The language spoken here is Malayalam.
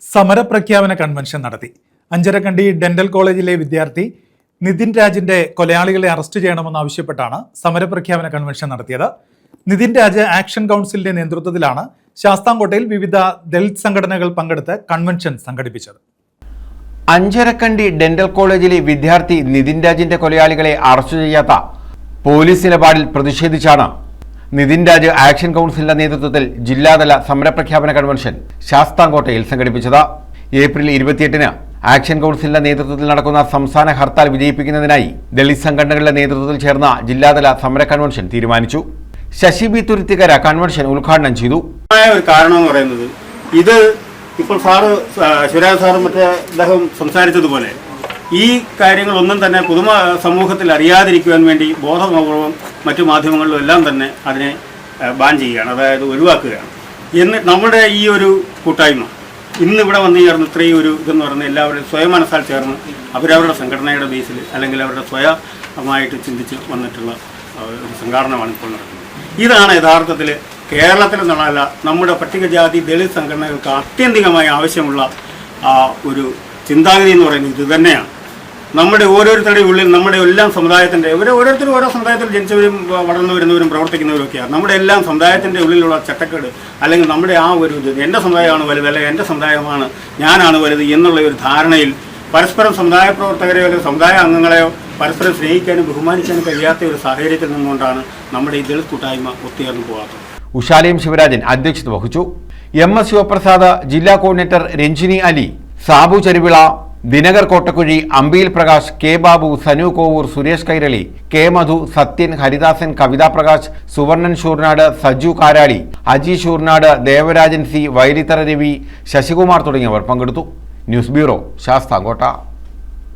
സമരപ്രഖ്യാപന കൺവെൻഷൻ നടത്തി. അഞ്ചരക്കണ്ടി ഡെന്റൽ കോളേജിലെ വിദ്യാർത്ഥി നിതിൻ രാജിന്റെ കൊലയാളികളെ അറസ്റ്റ് ചെയ്യണമെന്നാവശ്യപ്പെട്ടാണ് സമരപ്രഖ്യാപന കൺവെൻഷൻ നടത്തിയത്. നിതിൻ രാജ് ആക്ഷൻ കൗൺസിലിന്റെ നേതൃത്വത്തിലാണ് ശാസ്താംകോട്ടയിൽ വിവിധ ദളിത് സംഘടനകൾ പങ്കെടുത്ത് കൺവെൻഷൻ സംഘടിപ്പിച്ചത്. അഞ്ചരക്കണ്ടി ഡെന്റൽ കോളേജിലെ വിദ്യാർത്ഥി നിതിൻ രാജിന്റെ കൊലയാളികളെ അറസ്റ്റ് ചെയ്യാത്ത പോലീസ് നിലപാടിൽ പ്രതിഷേധിച്ചാണ് നിതിൻ രാജ് ആക്ഷൻ കൗൺസിലിന്റെ നേതൃത്വത്തിൽ ജില്ലാതല സമരപ്രഖ്യാപന കൺവെൻഷൻ ശാസ്താംകോട്ടയിൽ സംഘടിപ്പിച്ചത്. ഏപ്രിൽ 28-ന് ആക്ഷൻ കൗൺസിലിന്റെ നേതൃത്വത്തിൽ നടക്കുന്ന സംസ്ഥാന ഹർത്താൽ വിജയിപ്പിക്കുന്നതിനായി ദളിത് സംഘടനകളുടെ നേതൃത്വത്തിൽ ചേർന്ന ജില്ലാതല സമര കൺവെൻഷൻ തീരുമാനിച്ചു. ശശി ബി തുരുത്തിക്കര കൺവെൻഷൻ ഉദ്ഘാടനം ചെയ്തു. ഒരു കാരണം എന്ന് പറയുന്നത് ഇത് ഇപ്പോൾ ശിവരാജ് സാറും മറ്റേ അദ്ദേഹം സംസാരിച്ചതുപോലെ ഈ കാര്യങ്ങളൊന്നും തന്നെ സമൂഹത്തിൽ അറിയാതിരിക്കുവാൻ വേണ്ടി ബോധപൂർവം മറ്റു മാധ്യമങ്ങളിലും എല്ലാം തന്നെ അതിനെ ബാൻ ചെയ്യുകയാണ്, അതായത് ഒഴിവാക്കുകയാണ്. നമ്മുടെ ഈ ഒരു കൂട്ടായ്മ ഇന്നിവിടെ വന്നു ചേർന്ന് ഇത്രയും ഒരു ഇതെന്ന് പറയുന്നത് എല്ലാവരും സ്വയം മനസ്സാൽ ചേർന്ന് അവരവരുടെ സംഘടനയുടെ ബേസിൽ അല്ലെങ്കിൽ അവരുടെ സ്വയമായിട്ട് ചിന്തിച്ച് വന്നിട്ടുള്ള ഒരു സംഘാടനമാണ് ഇപ്പോൾ നടക്കുന്നത്. ഇതാണ് യഥാർത്ഥത്തിൽ കേരളത്തിൽ നിന്നുള്ളതല്ല, നമ്മുടെ പട്ടികജാതി ദളിത് സംഘടനകൾക്ക് ആത്യന്തികമായി ആവശ്യമുള്ള ഒരു ചിന്താഗതി എന്ന് പറയുന്നത് ഇത് തന്നെയാണ്. നമ്മുടെ ഓരോരുത്തരുടെ ഉള്ളിൽ നമ്മുടെ എല്ലാം സമുദായത്തിൻ്റെ ഓരോരുത്തരും ഓരോ സമുദായത്തിൽ ജനിച്ചവരും വളർന്നു വരുന്നവരും പ്രവർത്തിക്കുന്നവരും ഒക്കെയാണ്. നമ്മുടെ എല്ലാം സമുദായത്തിൻ്റെ ഉള്ളിലുള്ള ചട്ടക്കേട് അല്ലെങ്കിൽ നമ്മുടെ ആ ഒരു ഇത് എൻ്റെ സമുദായമാണ് വലുത് അല്ലെങ്കിൽ എൻ്റെ സമുദായമാണ് ഞാനാണ് വലുത് എന്നുള്ള ഒരു ധാരണയിൽ പരസ്പരം സമുദായ പ്രവർത്തകരെയോ അല്ലെങ്കിൽ സമുദായ അംഗങ്ങളെയോ പരസ്പരം സ്നേഹിക്കാനും ബഹുമാനിക്കാനും കഴിയാത്ത ഒരു സാഹചര്യത്തിൽ നിന്നുകൊണ്ടാണ് നമ്മുടെ ഈ ദളിത് കൂട്ടായ്മ ഒത്തുചേർന്ന് പോകാത്തത്. ഉഷാലയം ശിവരാജൻ അധ്യക്ഷത വഹിച്ചു. MS ശിവപ്രസാദ്, ജില്ലാ coordinator Ranjini Ali, Sabu Charuvila, Dinakar Kottakkuzhi, Ambiyil Prakash, K Babu, Sanu Kovoor, Suresh Kairali, K Madhu, Sathyan, Haridasan, Kavitha Prakash, Suvarnan Sooranad, Saju Karali, Aji Sooranad, Devarajan C, Vairithara Ravi, Sasikumar തുടങ്ങിയവർ പങ്കെടുത്തു. News bureau, Sasthamkotta.